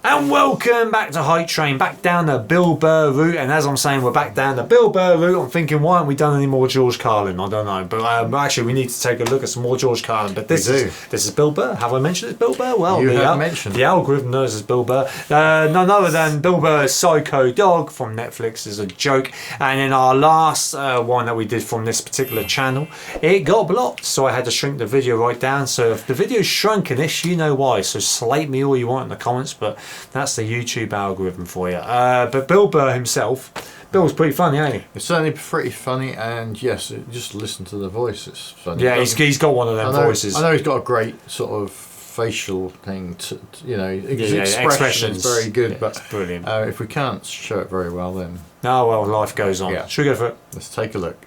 And welcome back to HypeTrain, back down the Bill Burr route. And as I'm saying, we're back down the Bill Burr route. I'm thinking, why haven't we done any more George Carlin? I don't know, but actually, we need to take a look at some more George Carlin. But this is Bill Burr. Have I mentioned it's Bill Burr? Well, you have mentioned. The algorithm knows it's Bill Burr. None other than Bill Burr's Psycho Dog from Netflix is a joke. And in our last one that we did from this particular channel, it got blocked, so I had to shrink the video right down. So if the video's shrunken-ish, you know why. So slate me all you want in the comments, but that's the YouTube algorithm for you. But Bill Burr himself, Bill's pretty funny, ain't he? It's certainly pretty funny, and yes, just listen to the voice. It's funny. Yeah, he's got one of them voices. I know he's got a great sort of facial thing. His expression is very good, but brilliant. If we can't show it very well, then life goes on. Yeah. Should we go for it? Let's take a look.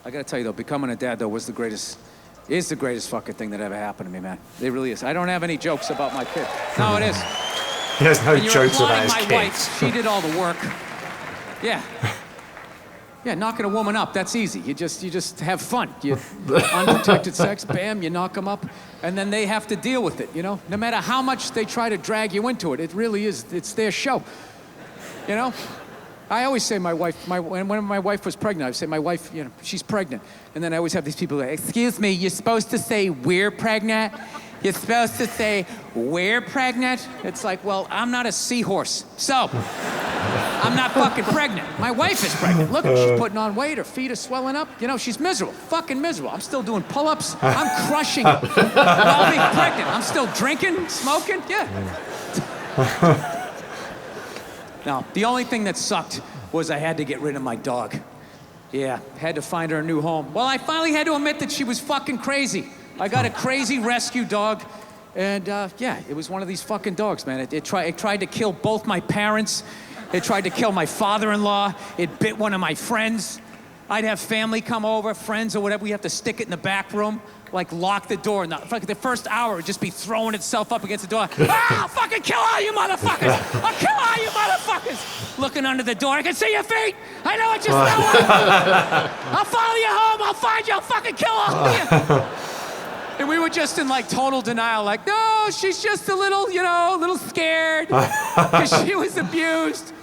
I gotta tell you though, becoming a dad though is the greatest fucking thing that ever happened to me, man. It really is. I don't have any jokes about my kid. No, it is. He has no jokes about his my kids. Wife, she did all the work. Yeah. Yeah, knocking a woman up, that's easy. You just have fun. You unprotected sex, bam, you knock them up, and then they have to deal with it, you know? No matter how much they try to drag you into it, it really is, it's their show. You know? I always say my wife, when my wife was pregnant, I would say my wife, you know, she's pregnant. And then I always have these people like, excuse me, you're supposed to say we're pregnant? You're supposed to say, we're pregnant? It's like, well, I'm not a seahorse, so I'm not fucking pregnant. My wife is pregnant. Look, she's putting on weight, her feet are swelling up. You know, she's miserable, fucking miserable. I'm still doing pull-ups. I'm crushing it while being pregnant. I'm still drinking, smoking, yeah. Now, the only thing that sucked was I had to get rid of my dog. Yeah, had to find her a new home. Well, I finally had to admit that she was fucking crazy. I got a crazy rescue dog, and yeah, it was one of these fucking dogs, man. It tried to kill both my parents. It tried to kill my father-in-law. It bit one of my friends. I'd have family come over, friends or whatever. We have to stick it in the back room, like lock the door. And the first hour, it would just be throwing itself up against the door. I'll fucking kill all you motherfuckers! I'll kill all you motherfuckers! Looking under the door, I can see your feet! I know what you're I'll follow you home, I'll find you, I'll fucking kill all of you! And we were just in like total denial, like, no, she's just a little, you know, a little scared because she was abused.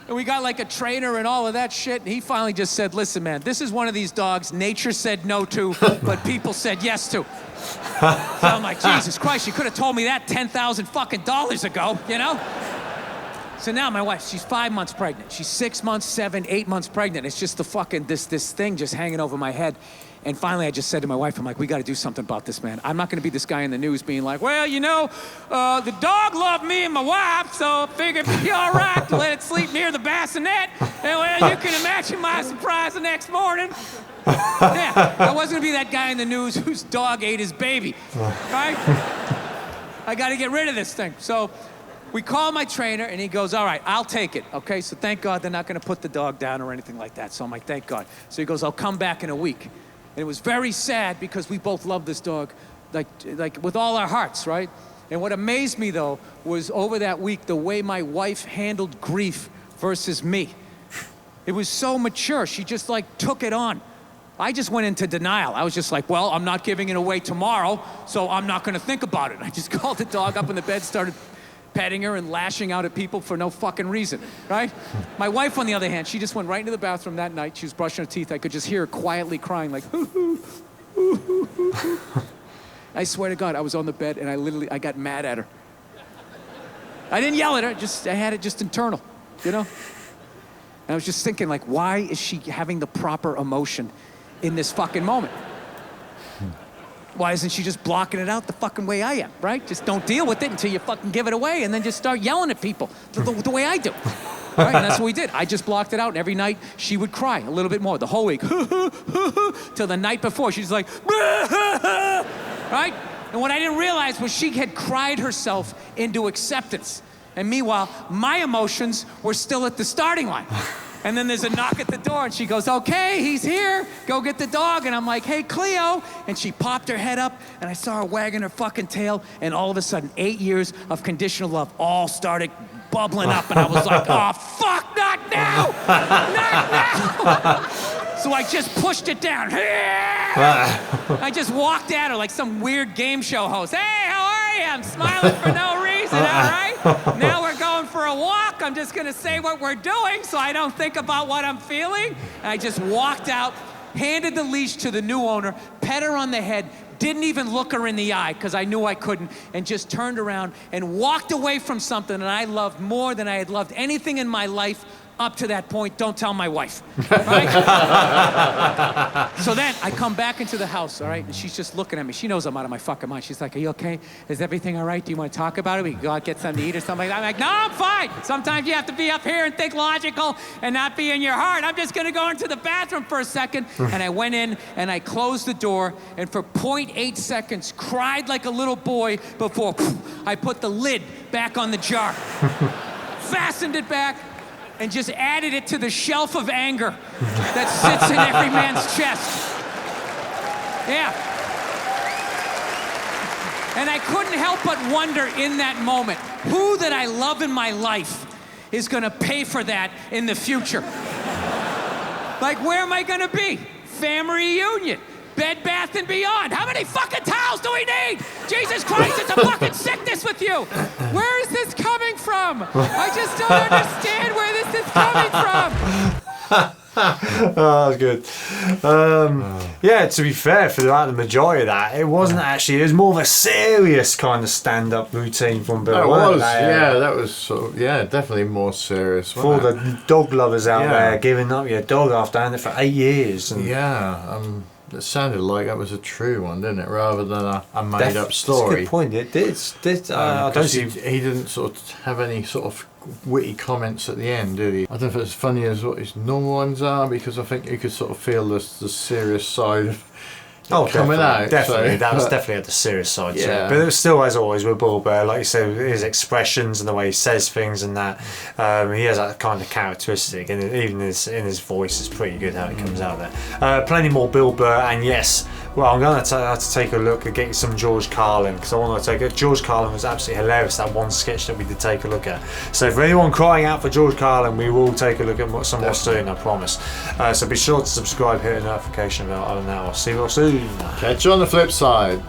And we got like a trainer and all of that shit. And he finally just said, listen, man, this is one of these dogs nature said no to, but people said yes to. So I'm like, Jesus Christ, you could have told me that 10,000 fucking dollars ago, you know? So now my wife, she's 5 months pregnant. She's 6 months, 7, 8 months pregnant. It's just the fucking, this thing just hanging over my head. And finally, I just said to my wife, I'm like, we got to do something about this, man. I'm not going to be this guy in the news being like, well, you know, the dog loved me and my wife, so I figured it'd be all right to let it sleep near the bassinet. And, well, you can imagine my surprise the next morning. Yeah, I wasn't going to be that guy in the news whose dog ate his baby, right? I got to get rid of this thing. So we call my trainer, and he goes, all right, I'll take it, okay? So thank God they're not going to put the dog down or anything like that. So I'm like, thank God. So he goes, I'll come back in a week. And it was very sad because we both loved this dog, like with all our hearts, right? And what amazed me, though, was over that week, the way my wife handled grief versus me. It was so mature. She just, like, took it on. I just went into denial. I was just like, well, I'm not giving it away tomorrow, so I'm not going to think about it. I just called the dog up in the bed, started petting her and lashing out at people for no fucking reason, right? My wife, on the other hand, she just went right into the bathroom that night. She was brushing her teeth. I could just hear her quietly crying, like, hoo, hoo, hoo, hoo, hoo, hoo. I swear to God, I was on the bed and I got mad at her. I didn't yell at her, I had it just internal, you know? And I was just thinking, like, why is she having the proper emotion in this fucking moment? Why isn't she just blocking it out the fucking way I am, right? Just don't deal with it until you fucking give it away and then just start yelling at people the way I do. Right? And that's what we did. I just blocked it out, and every night she would cry a little bit more the whole week. Till the night before, she's like, right? And what I didn't realize was she had cried herself into acceptance. And meanwhile, my emotions were still at the starting line. And then there's a knock at the door, and she goes, okay, he's here. Go get the dog. And I'm like, hey, Cleo. And she popped her head up, and I saw her wagging her fucking tail. And all of a sudden, 8 years of conditional love all started bubbling up. And I was like, oh, fuck, not now. Not now. So I just pushed it down. I just walked at her like some weird game show host. Hey, how are you? I'm smiling for no reason, all right? Now we're going a walk. I'm just gonna say what we're doing so I don't think about what I'm feeling. And I just walked out, handed the leash to the new owner, pet her on the head, didn't even look her in the eye because I knew I couldn't, and just turned around and walked away from something that I loved more than I had loved anything in my life up to that point. Don't tell my wife, right? So then I come back into the house, all right, and she's just looking at me. She knows I'm out of my fucking mind. She's like, are you okay? Is everything all right? Do you want to talk about it? We can go out, get something to eat or something like that. I'm like, no, I'm fine. Sometimes you have to be up here and think logical and not be in your heart. I'm just gonna go into the bathroom for a second. And I went in and I closed the door and for 0.8 seconds cried like a little boy before I put the lid back on the jar. Fastened it back, and just added it to the shelf of anger that sits in every man's chest. Yeah. And I couldn't help but wonder in that moment, who that I love in my life is gonna pay for that in the future? Like, where am I gonna be? Family reunion. Bed Bath & Beyond. How many fucking towels do we need? Jesus Christ, it's a fucking sickness with you. Where is this coming from? I just don't understand where this is coming from. Oh, good. Yeah, to be fair, for the majority of that, it wasn't actually, it was more of a serious kind of stand-up routine from Burr. That was, that was sort of, definitely more serious. For the dog lovers out there, giving up your dog after having it for 8 years. And it sounded like that was a true one, didn't it? Rather than a made-up story. That's a good point. It did. I don't see. He didn't sort of have any sort of witty comments at the end, did he? I don't know if it's as funny as what his normal ones are, because I think you could sort of feel the serious side of coming out. Definitely, that was definitely at the serious side. Yeah. But it was still, as always, with Burr, like you said, his expressions and the way he says things and that, he has that kind of characteristic, and even in his voice is pretty good how it comes out there. Plenty more Bill Burr, and yes, well, I'm going to have to take a look and get some George Carlin, because I want to take it. George Carlin was absolutely hilarious, that one sketch that we did take a look at. So for anyone crying out for George Carlin, we will take a look at some more soon, I promise. So be sure to subscribe, hit the notification bell. Other than that, I'll see you all soon. Catch you on the flip side.